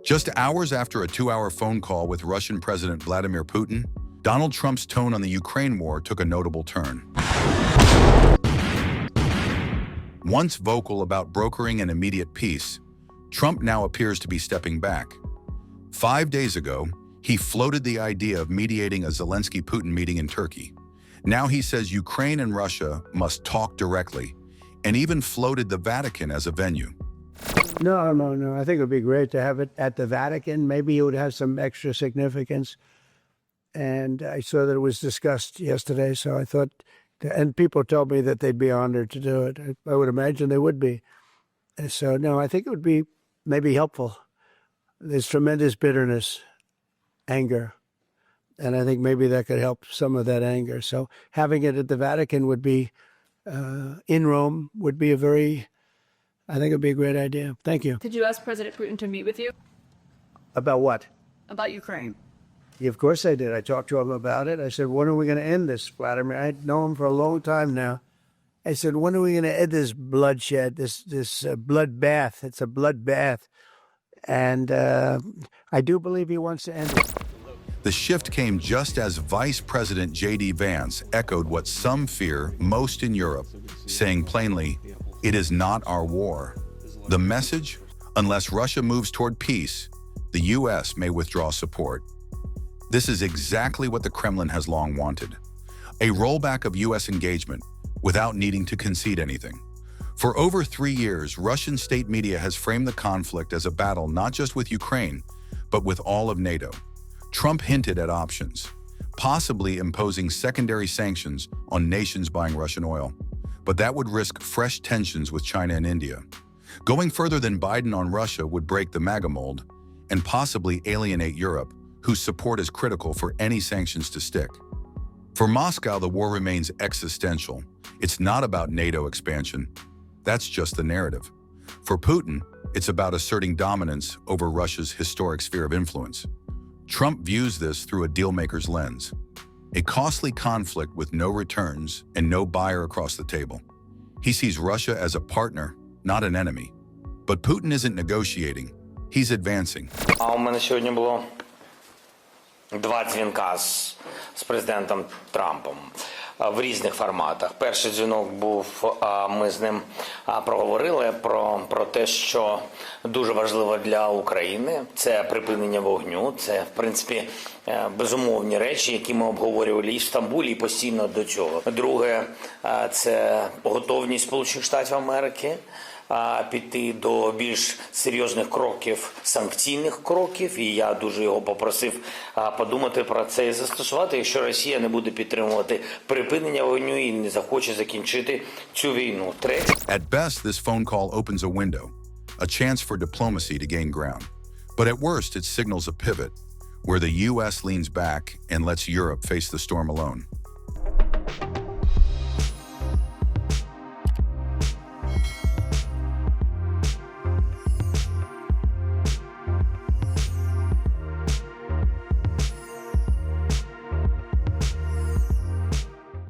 Just hours after a 2-hour phone call with Russian President Vladimir Putin, Donald Trump's tone on the Ukraine war took a notable turn. Once vocal about brokering an immediate peace, Trump now appears to be stepping back. 5 days ago, he floated the idea of mediating a Zelensky-Putin meeting in Turkey. Now he says Ukraine and Russia must talk directly, and even floated the Vatican as a venue. No. I think it would be great to have it at the Vatican. Maybe it would have some extra significance. And I saw that it was discussed yesterday, so I thought, and people told me that they'd be honored to do it. I would imagine they would be. So, no, I think it would be maybe helpful. There's tremendous bitterness, anger, and I think maybe that could help some of that anger. So having it at the Vatican would be, in Rome, would be I think it would be a great idea. Thank you. Did you ask President Putin to meet with you? About what? About Ukraine. Yeah, of course I did. I talked to him about it. I said, when are we going to end this, Vladimir? I know him for a long time now. I said, when are we going to end this bloodshed, this bloodbath? It's a bloodbath. And I do believe he wants to end it. The shift came just as Vice President J.D. Vance echoed what some fear most in Europe, saying plainly, "It is not our war." The message? Unless Russia moves toward peace, the U.S. may withdraw support. This is exactly what the Kremlin has long wanted. A rollback of U.S. engagement without needing to concede anything. For over 3 years, Russian state media has framed the conflict as a battle not just with Ukraine, but with all of NATO. Trump hinted at options, possibly imposing secondary sanctions on nations buying Russian oil. But that would risk fresh tensions with China and India. Going further than Biden on Russia would break the MAGA mold and possibly alienate Europe, whose support is critical for any sanctions to stick. For Moscow, the war remains existential. It's not about NATO expansion. That's just the narrative. For Putin, it's about asserting dominance over Russia's historic sphere of influence. Trump views this through a dealmaker's lens, a costly conflict with no returns and no buyer across the table. He sees Russia as a partner, not an enemy. But Putin isn't negotiating, he's advancing. У мене сьогодні було 2 дзвінка з президентом Трампом в різних форматах. Перший дзвінок був, ми з ним проговорили про те, що дуже важливо для України. Це припинення вогню, це, в принципі, безумовні речі, які ми обговорювали і в Стамбулі, і постійно до цього. Друге, це готовність Сполучених Штатів Америки піти до більш серйозних кроків, санкційних кроків, і я дуже його попросив подумати про це і застосувати, якщо Росія не буде підтримувати припинення вогню і не захоче закінчити цю війну. Третє. At best, this phone call opens a window, a chance for diplomacy to gain ground. But at worst, it signals a pivot, where the U.S. leans back and lets Europe face the storm alone.